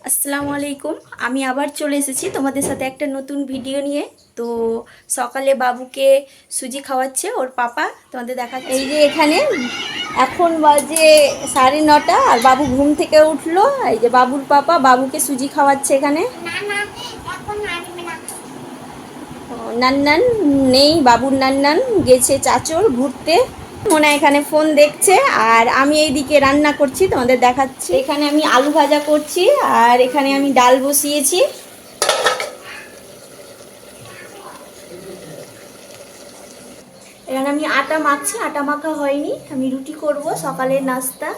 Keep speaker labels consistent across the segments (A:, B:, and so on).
A: আসসালামু আলাইকুম। আমি আবার চলে এসেছি তোমাদের সাথে একটা নতুন ভিডিও নিয়ে। তো সকালে বাবুকে সুজি খাওয়াচ্ছে ওর পাপা, তোমাদের দেখাচ্ছে। এই যে এখানে এখন বাজে 9:30 আর বাবু ঘুম থেকে উঠলো। এই যে বাবুর পাপা বাবুকে সুজি খাওয়াচ্ছে এখানে। নান্নান নেই, বাবুর নান্নান গেছে চাচর ঘুরতে। মনে হয় এখানে ফোন দেখছে আর আমি এইদিকে রান্না করছি, তোমাদের দেখাচ্ছি। এখানে আমি আলু ভাজা করছি আর এখানে আমি ডাল বসিয়েছি। এখানে আমি আটা মাখছি, আটা মাখা হয়নি, আমি রুটি করব সকালের নাস্তা।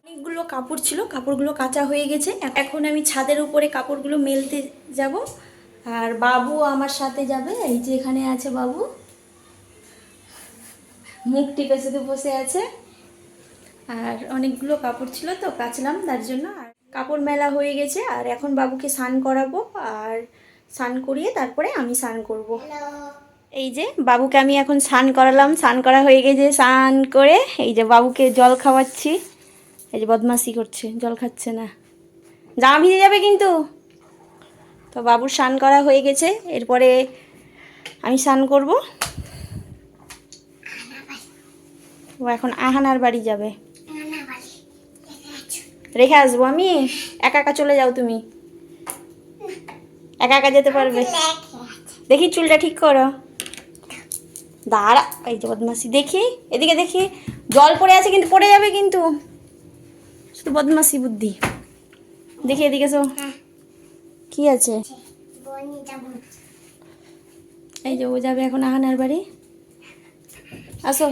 A: অনেকগুলো কাপড় ছিল, কাপড়গুলো কাচা হয়ে গেছে। এখন আমি ছাদের উপরে কাপড়গুলো মেলতে যাব আর বাবু আমার সাথে যাবে। এই যে এখানে আছে বাবু, মুখ টিপে শুধু বসে আছে। আর অনেকগুলো কাপড় ছিল তো কাচলাম তার জন্য। আর কাপড় মেলা হয়ে গেছে আর এখন বাবুকে স্নান করাবো আর স্নান করিয়ে তারপরে আমি স্নান করব। এই যে বাবুকে আমি এখন স্নান করালাম, স্নান করা হয়ে গেছে। স্নান করে এই যে বাবুকে জল খাওয়াচ্ছি। এই যে বদমাশি করছে, জল খাচ্ছে না, জামা ভিজে যাবে কিন্তু। তো বাবুর স্নান করা হয়ে গেছে, এরপরে আমি স্নান করব। ও এখন আহানার বাড়ি যাবে, রেখে আসবো আমি। একা একা চলে যাও তুমি, একা একা যেতে পারবে। দেখি চুলটা ঠিক করো, দাঁড়া। এই যে বদমাসি, দেখি এদিকে, দেখি জল পড়ে আছে কিন্তু, পড়ে যাবে কিন্তু, শুধু বদমাসি বুদ্ধি। দেখি এদিকে এসো, কি আছে। এই যে ও যাবে এখন আহানার বাড়ি, আসো।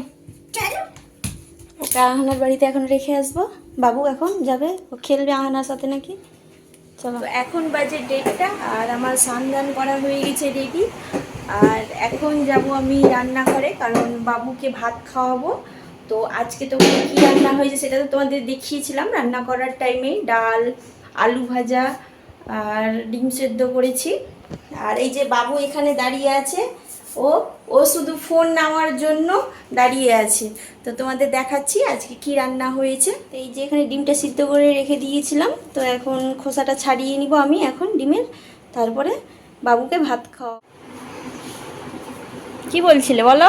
A: ওকে আহানার বাড়িতে এখন রেখে আসবো। বাবু এখন যাবে, ও খেলবে আহানার সাথে নাকি। চলো, এখন বাজে 1:30 আর আমার স্নান করা হয়ে গেছে রেডি। আর এখন যাব আমি রান্নাঘরে, কারণ বাবুকে ভাত খাওয়াবো। তো আজকে তো কী রান্না হয়েছে সেটা তো তোমাদের দেখিয়েছিলাম রান্না করার টাইমে। ডাল, আলু ভাজা আর ডিম সেদ্ধ করেছি। আর এই যে বাবু এখানে দাঁড়িয়ে আছে, ও ও শুধু ফোন নেওয়ার জন্য দাঁড়িয়ে আছে। তো তোমাদের দেখাচ্ছি আজকে কি রান্না হয়েছে। এই যে এখানে ডিমটা সিদ্ধ করে রেখে দিয়েছিলাম, তো এখন খোসাটা ছাড়িয়ে নিব আমি এখন ডিমের, তারপরে বাবুকে ভাত খাওয়া। কি বলছিলে বলো?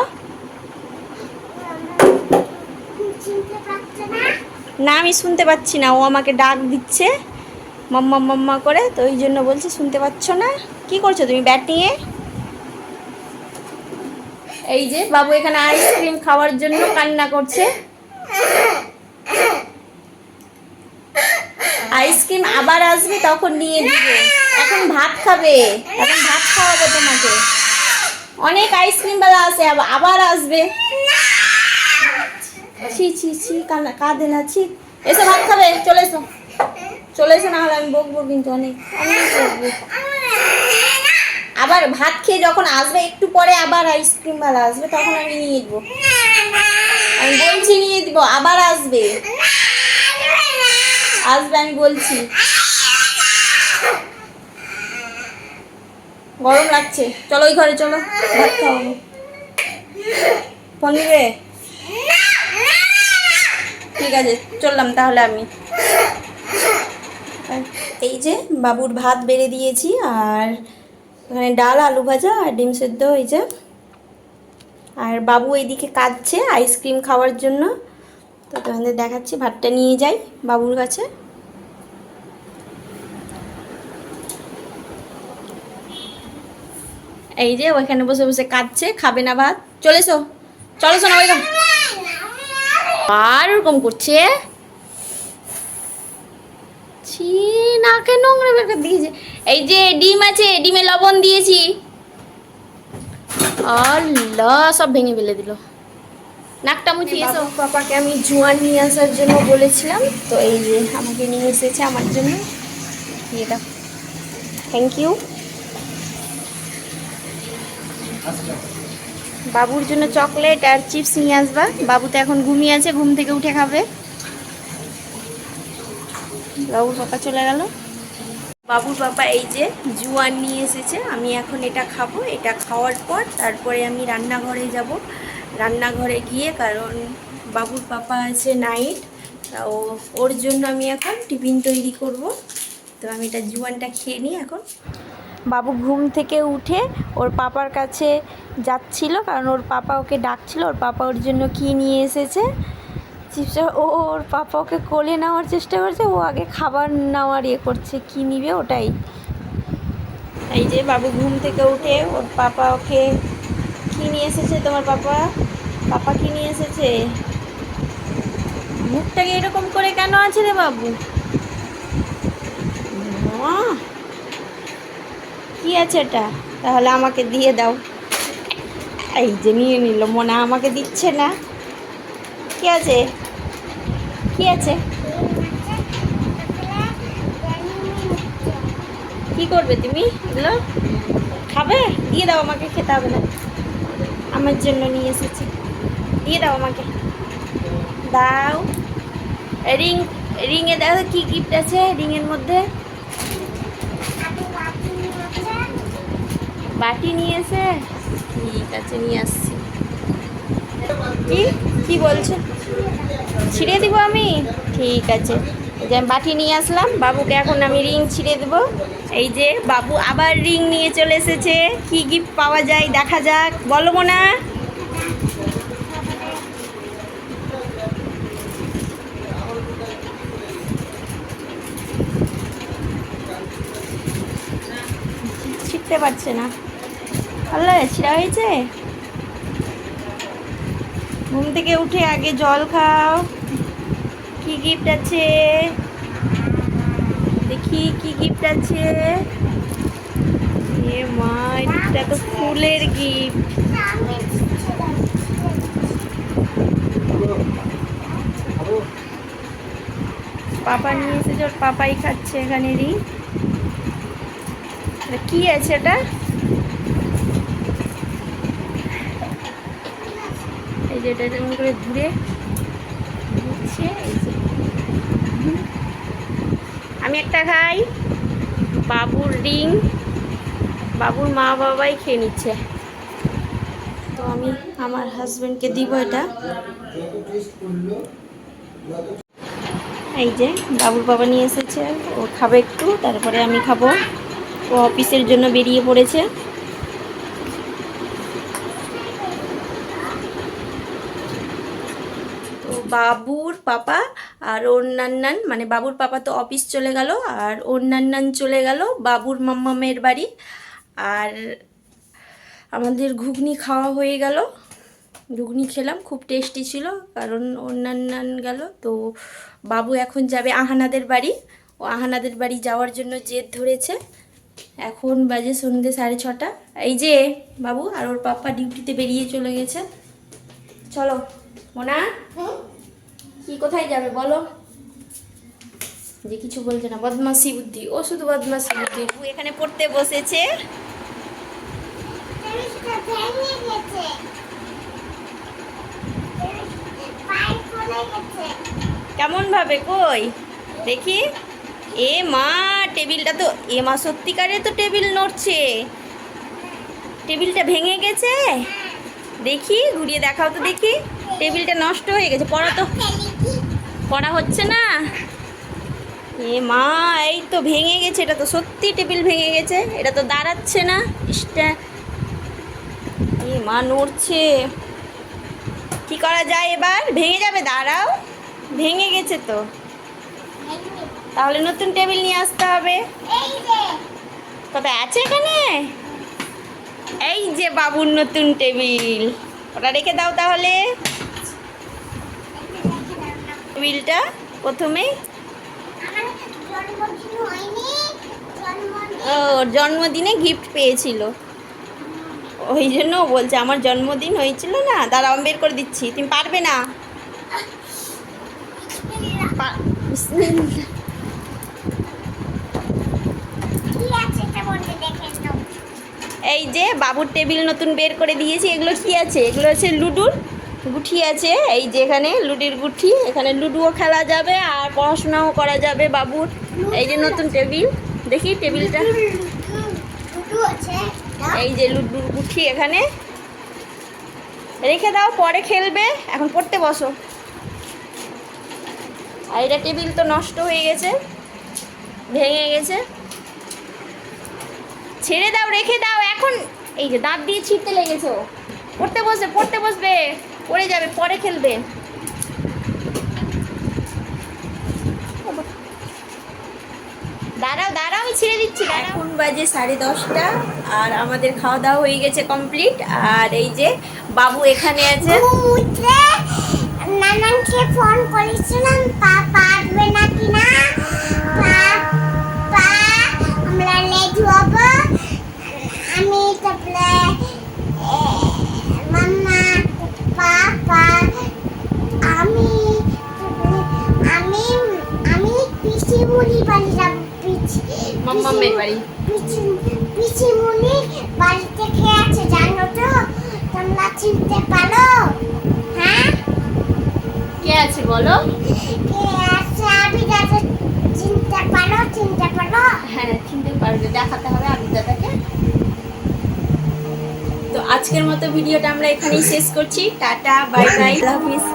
A: না আমি শুনতে পাচ্ছি না, ও আমাকে ডাক দিচ্ছে মাম্মা মাম্মা করে, তো ওই জন্য বলছি শুনতে পাচ্ছ না। কি করছো তুমি ব্যাট নিয়ে? এই যে বাবু এখানে আইসক্রিম খাওয়ার জন্য কান্না করছে। আইসক্রিম আবার আসবে তখন নিয়ে দিবে, এখন ভাত খাবে, এখন ভাত খাওয়াবো তোমাকে। অনেক আইসক্রিম বালা আছে, আবার আসবে। ছি ছি ছি, কাঁদে না, ছি। এসো ভাত খাবে, চলে এসো, চলে এসো, না হলে আমি বকবো কিন্তু, অনেক অনেক বকবো। আবার ভাত খেয়ে যখন আসবে একটু পরে আবার আইসক্রিম বালা আসবে, তখন আমি নিয়ে দিব। আমি বলছি নিয়ে দিব, আবার আসবে, আসবে আমি বলছি। গরম লাগছে, চলো ওই ঘরে চলো, ভাত খাওয়াবো। ফোন দিবে? ঠিক আছে, চললাম তাহলে আমি। এই যে বাবুর ভাত বেড়ে দিয়েছি আর এখানে ডাল, আলু ভাজা আর ডিম সেদ্ধ হয়েছে। আর বাবু এইদিকে কাঁদছে আইসক্রিম খাওয়ার জন্য। তো তোমাদের দেখাচ্ছি, ভাতটা নিয়ে যাই বাবুর কাছে। এই যে ওইখানে বসে বসে কাঁদছে, খাবে না ভাত। চলে এসো, চলো শোনা, ওই আর ওরকম করছে। ছি, নাকে নোংরা বের করে দিয়েছে। এই যে ডিম আছে, ডিমে লবণ দিয়েছি। আল্লাহ, সব ভেঙে ফেলে দিল। নাকটা মুছিয়ে এসো। পাপাকে আমি জোয়ান নিয়ে আসার জন্য বলেছিলাম, তো এই যে আমাকে নিয়ে এসেছে আমার জন্য। এটা থ্যাংক ইউ। বাবুর জন্য চকলেট আর চিপস নিয়ে আসবা। বাবু তো এখন ঘুমিয়ে আছে, ঘুম থেকে উঠে খাবে। বাবুর পাপা চলে গেল। বাবুর পাপা এই যে জোয়ান নিয়ে এসেছে, আমি এখন এটা খাবো। এটা খাওয়ার পর তারপরে আমি রান্নাঘরে যাব। রান্নাঘরে গিয়ে, কারণ বাবুর পাপা আছে নাইট, ও ওর জন্য আমি এখন টিফিন তৈরি করব। তো আমি এটা জুয়ানটা খেয়ে নিই এখন। বাবু ঘুম থেকে উঠে ওর পাপার কাছে যাচ্ছিল, কারণ ওর পাপা ওকে ডাকছিল। ওর পাপা ওর জন্য কী নিয়ে এসেছে, চিপসটা। ওর পাপা ওকে কোলে নেওয়ার চেষ্টা করছে, ও আগে খাবার নেওয়ার করছে, কী নিবে ওটাই। এই যে বাবু ঘুম থেকে উঠে ওর পাপা ওকে কী নিয়ে এসেছে, তোমার পাপা পাপা কী নিয়ে এসেছে। মুখটাকে এরকম করে কেন আছে রে বাবু? কি আছে এটা? তাহলে আমাকে দিয়ে দাও। এই যে নিয়ে নিল, মনে আমাকে দিচ্ছে না। কি আছে, কি আছে? কি করবে তুমি এগুলো? খাবে? দিয়ে দাও আমাকে, খেতে হবে না, আমার জন্য নিয়ে এসেছি। দিয়ে দাও আমাকে, দাও। রিং, রিংয়ে দেখো কি গিফট আছে রিংয়ের মধ্যে। বাটি নিয়ে এসে, ঠিক আছে নিয়ে আসছি। কি কি বলছে? ছিঁড়ে দিব আমি? ঠিক আছে, এই যে আমি বাটি নিয়ে আসলাম। বাবুকে এখন আমি রিং ছিঁড়ে দেবো। এই যে বাবু আবার রিং নিয়ে চলে এসেছে। কি গিফট পাওয়া যায় দেখা যাক, বলো মোনা। ছিঁড়তে পারছে না, আল্লাহ ছিঁড়া হয়েছে। ঘুম থেকে উঠে আগে জল খাও। কি গিফট আছে দেখি, কি গিফট আছে? এ মা, এটা তো ফুলের গিফট। পাপা নিয়ে এসেছে, ওর পাপাই খাচ্ছে এখানে রিং। কি আছে এটা? এই যে এটা যেমন করে ঘুরে ঘুরছে। আমি একটা খাই। বাবুর রিং বাবুর মা বাবাই খেয়ে নিচ্ছে, তো আমি আমার হাজবেন্ডকে দিব এটা। এই যে বাবুর বাবা নিয়ে এসেছে, ও খাবে একটু, তারপরে আমি খাবো। ও অফিসের জন্য বেরিয়ে পড়েছে। তো বাবুর পাপা আর ওর নান্নান, মানে বাবুর পাপা তো অফিস চলে গেল, আর ওর নান্নান চলে গেল বাবুর মাম্মামের বাড়ি। আর আমাদের ঘুগনি খাওয়া হয়ে গেল। ঘুগনি খেলাম, খুব টেস্টি ছিল, কারণ ওর নান্নান গেল। তো বাবু এখন যাবে আহানাদের বাড়ি। ও আহানাদের বাড়ি যাওয়ার জন্য জেদ ধরেছে। এখন বাজে সন্ধ্যে 6:30। এই যে বাবু আর ওর পাপা ডিউটিতে বেরিয়ে চলে গেছে। চলো মোনা, কি কোথায় যাবে বলো? যে কিছু বলছে না, বদমাসি বুদ্ধি, ও শুধু বদমাসি বুদ্ধি। ও এখানে পড়তে বসেছে। কেমন ভাবে কই দেখি? এ মা, টেবিলটা তো, এ মা সত্যিকারে তো টেবিল নড়ছে। টেবিলটা ভেঙে গেছে, দেখি ঘুরিয়ে দেখাও তো দেখি। টেবিলটা নষ্ট হয়ে গেছে, পড়া হচ্ছে না। এ মা, এই তো ভেঙে গেছে, এটা তো সত্যি টেবিল ভেঙে গেছে, এটা তো দাঁড়াচ্ছে না। ইসটা, এ মা নড়ছে, কি করা যায় এবার? ভেঙে যাবে, দাঁড়াও, ভেঙে গেছে তো, তাহলে নতুন টেবিল নিয়ে আসতে হবে। কোথায় আছে এখানে? এই যে বাবুর নতুন টেবিল, ওটা রেখে দাও তাহলে। টেবিলটা প্রথমে ওর জন্মদিনে গিফট পেয়েছিল, ওই জন্য বলছে আমার জন্মদিন হয়েছিল না। দাঁড়াও আমি বের করে দিচ্ছি, তুমি পারবে না। এই যে বাবুর টেবিল নতুন বের করে দিয়েছি। এগুলো কি আছে? এগুলো হচ্ছে লুডুর গুঠি আছে। এই যে এখানে লুডির গুঠি, এখানে লুডুও খেলা যাবে আর পড়াশোনাও করা যাবে বাবুর। এই যে নতুন টেবিল, দেখি টেবিলটা, এই যে লুডুর গুঠি এখানে রেখে দাও, পরে খেলবে, এখন পড়তে বসো। আর এটা টেবিল তো নষ্ট হয়ে গেছে,
B: ভেঙে গেছে। ছেড়ে দাও, রেখে দাও এখন। এই যে দাঁত দিয়ে ছিঁড়তে লেগেছে ও। পড়তে বসবে, পড়ে যাবে, পরে খেলবে। দাঁড়াও দাঁড়াও, আমি ছিঁড়ে দিচ্ছি, দাঁড়াও।
A: এখন বাজে 10:30 আর আমাদের খাওয়া দাওয়া হয়ে গেছে কমপ্লিট। আর এই যে বাবু এখানে আছে।
C: নানানকে ফোন করেছিলাম পাপা আসবে নাকি না, পাপা আমরা লেট হব। আমি তারপরে মাম্মা পাপা আমি আমি আমি পিসিমুনি বাড়ি যাব।
B: মাম্মামের বাড়ি।
C: পিসিমুনি বাড়ি থেকে আছে জানো তো, তোমরা চিনতে পারো? হ্যাঁ,
B: কে আছে বলো?
C: কে আছে? আমি যাতে চিনতে পারো?
B: হ্যাঁ, চিনতে পারবে, দেখাতে হবে আবিদাদাকে।
A: তো আজকের মতো ভিডিওটা আমরা এখানেই শেষ করছি। টাটা, বাই বাই, আল্লাহ হাফিজ।